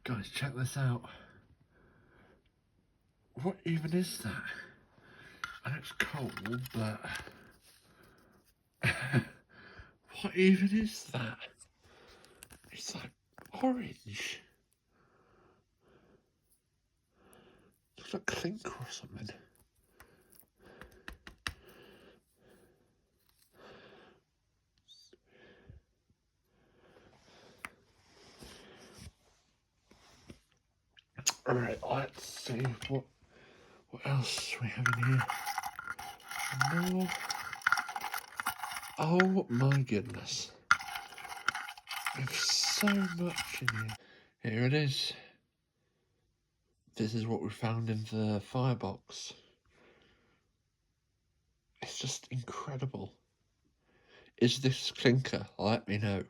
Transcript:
Guys, check this out. What even is that? And it's cold, but... what even is that? It's like orange. Looks like clinker or something. Alright, let's see what else we have in here. More. Oh my goodness. There's so much in here. Here it is. This is what we found in the firebox. It's just incredible. Is this clinker? Let me know.